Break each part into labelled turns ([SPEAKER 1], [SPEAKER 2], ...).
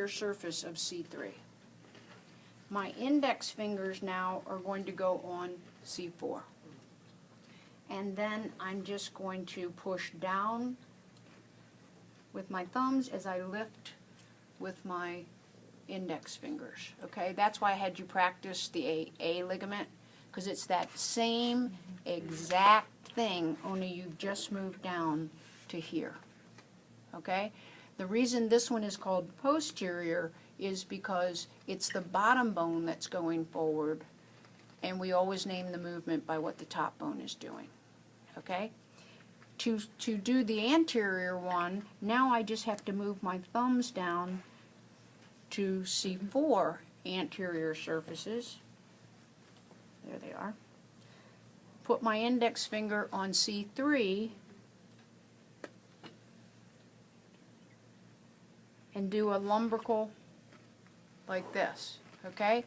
[SPEAKER 1] surface of C3. My index fingers now are going to go on C4. And then I'm just going to push down with my thumbs as I lift with my index fingers. Okay, that's why I had you practice the A ligament, because it's that same exact thing, only you've just moved down to here. Okay, the reason this one is called posterior is because it's the bottom bone that's going forward, and we always name the movement by what the top bone is doing. Okay, to do the anterior one, now I just have to move my thumbs down to C4 anterior surfaces. There they are. Put my index finger on C3 and do a lumbrical like this, okay?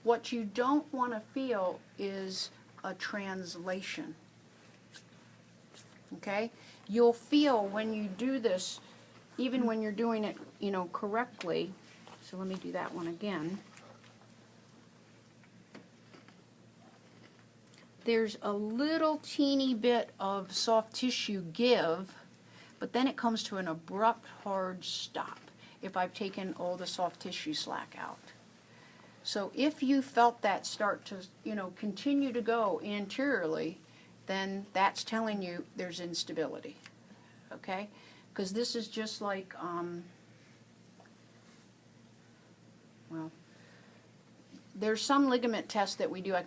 [SPEAKER 1] What you don't want to feel is a translation, okay? You'll feel when you do this, even when you're doing it, you know, correctly. So let me do that one again. There's a little teeny bit of soft tissue give, but then it comes to an abrupt, hard stop if I've taken all the soft tissue slack out. So if you felt that start to, you know, continue to go anteriorly, then that's telling you there's instability, okay? Because this is just like, well, there's some ligament tests that we do. I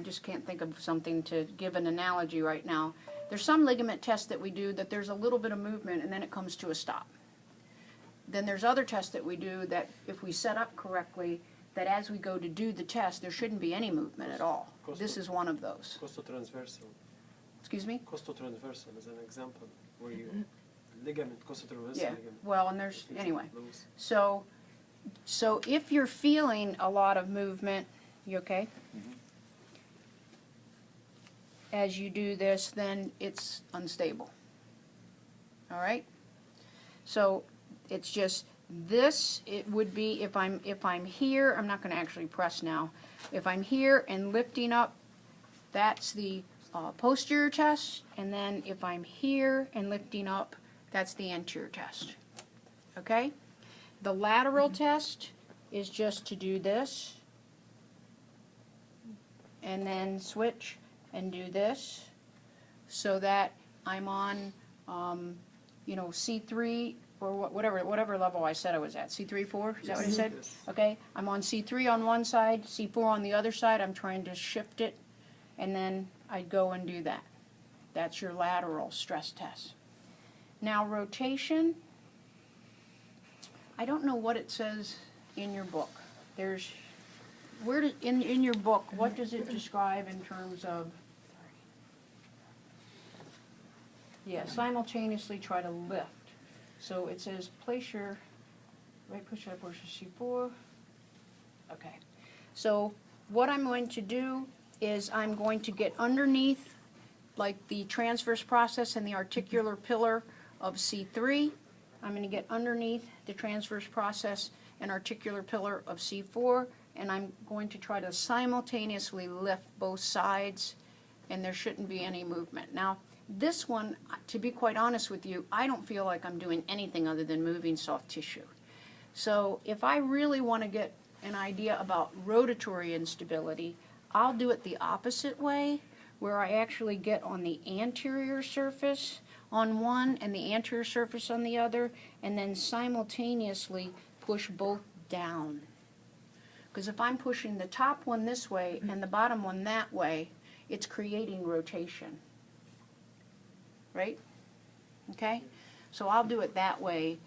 [SPEAKER 1] just can't think of something to give an analogy right now. There's some ligament tests that we do that there's a little bit of movement and then it comes to a stop. Then there's other tests that we do that if we set up correctly, that as we go to do the test, there shouldn't be any movement at all. This is one of those.
[SPEAKER 2] Costotransversal.
[SPEAKER 1] Excuse me?
[SPEAKER 2] Costotransversal is an example where you ligament, costotransversal ligament.
[SPEAKER 1] Well, and there's, anyway. So if you're feeling a lot of movement, you okay? As you do this, then it's unstable. All right? So it's just this, it would be if I'm here, I'm not going to actually press now. If I'm here and lifting up, that's the posterior test, and then if I'm here and lifting up, that's the anterior test. Okay? The lateral test is just to do this, and then switch and do this, so that I'm on, you know, C3 or whatever level I said I was at. C3, 4? Is that what I said?
[SPEAKER 2] Yes.
[SPEAKER 1] Okay. I'm on C3 on one side, C4 on the other side. I'm trying to shift it, and then I'd go and do that. That's your lateral stress test. Now rotation. I don't know what it says in your book. There's, in your book, what does it describe in terms of, yeah, simultaneously try to lift. So it says place your right push up versus C4. Okay. So what I'm going to do is I'm going to get underneath like the transverse process and the articular pillar of C3. I'm going to get underneath the transverse process and articular pillar of C4, and I'm going to try to simultaneously lift both sides, and there shouldn't be any movement. Now, this one, to be quite honest with you, I don't feel like I'm doing anything other than moving soft tissue. So if I really want to get an idea about rotatory instability, I'll do it the opposite way, where I actually get on the anterior surface on one and the anterior surface on the other, and then simultaneously push both down. Because if I'm pushing the top one this way and the bottom one that way, it's creating rotation. Right? Okay? So I'll do it that way,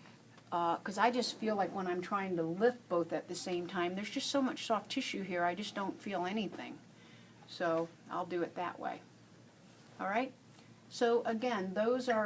[SPEAKER 1] because I just feel like when I'm trying to lift both at the same time, there's just so much soft tissue here, I just don't feel anything. So I'll do it that way. All right? So again, those are